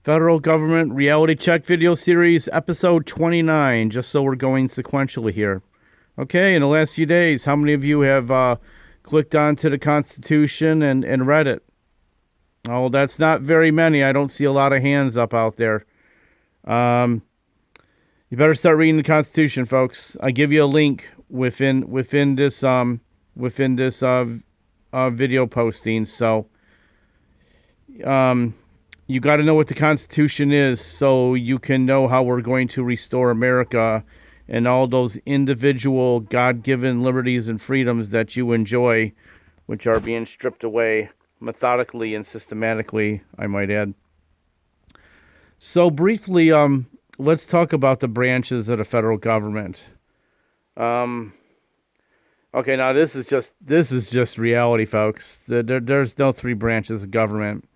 Federal Government Reality Check Video Series, Episode 29, just so we're going sequentially here. Okay, in the last few days, how many of you have clicked onto the Constitution and read it? Oh, that's not very many. I don't see a lot of hands up out there. You better start reading the Constitution, folks. I give you a link within this video posting. So, you got to know what the Constitution is so you can know how we're going to restore America and all those individual God-given liberties and freedoms that you enjoy, which are being stripped away methodically and systematically, I might add. So briefly, let's talk about the branches of the federal government. Okay, now this is just reality, folks. There's no three branches of government.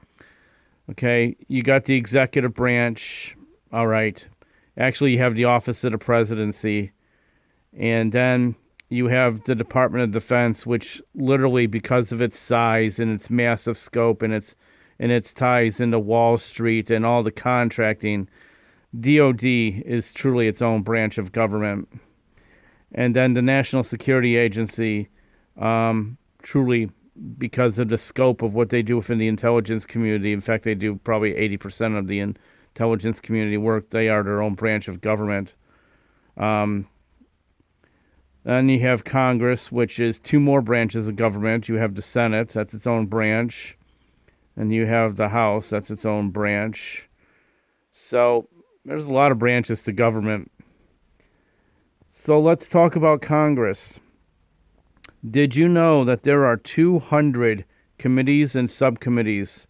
Okay, you got the executive branch. All right. Actually, you have the office of the presidency. And then you have the Department of Defense, which literally, because of its size and its massive scope and its ties into Wall Street and all the contracting, DOD is truly its own branch of government. And then the National Security Agency, truly, because of the scope of what they do within the intelligence community. In fact, they do probably 80% of the intelligence community work. They are their own branch of government. Then you have Congress, which is two more branches of government. You have the Senate, that's its own branch. And you have the House, that's its own branch. So there's a lot of branches to government. So let's talk about Congress. Did you know that there are 200 committees and subcommittees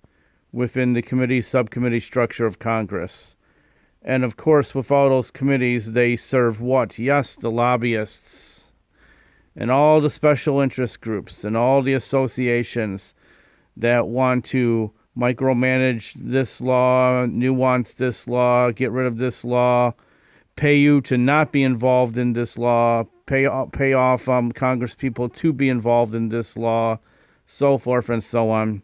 within the committee-subcommittee structure of Congress? And of course, with all those committees, they serve what? Yes, the lobbyists and all the special interest groups and all the associations that want to micromanage this law, nuance this law, get rid of this law, pay you to not be involved in this law, pay off Congress people to be involved in this law, so forth and so on.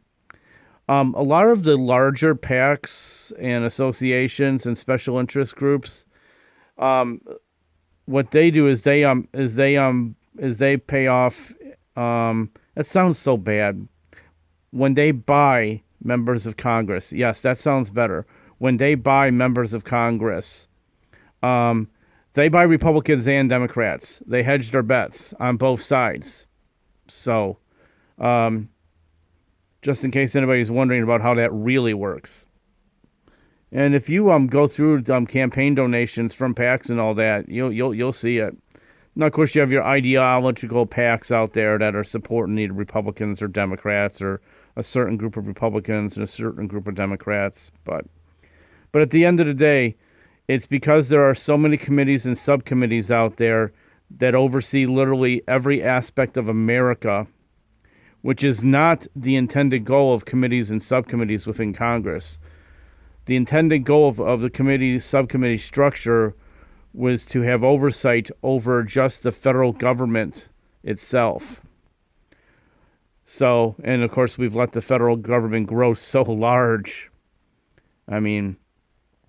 A lot of the larger PACs and associations and special interest groups, what they do is they pay off. That sounds so bad. When they buy members of Congress, yes, that sounds better. When they buy members of Congress, they buy Republicans and Democrats. They hedge their bets on both sides. So, just in case anybody's wondering about how that really works. And if you go through campaign donations from PACs and all that, you'll see it. Now, of course, you have your ideological PACs out there that are supporting either Republicans or Democrats, or a certain group of Republicans and a certain group of Democrats. But at the end of the day, it's because there are so many committees and subcommittees out there that oversee literally every aspect of America, which is not the intended goal of committees and subcommittees within Congress. The intended goal of the committee-subcommittee structure was to have oversight over just the federal government itself. So, and of course, we've let the federal government grow so large. I mean,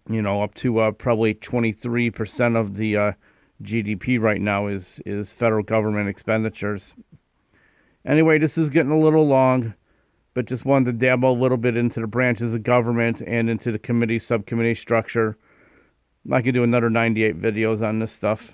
up to probably 23% of the GDP right now is federal government expenditures. Anyway, this is getting a little long, but just wanted to dabble a little bit into the branches of government and into the committee-subcommittee structure. I could do another 98 videos on this stuff.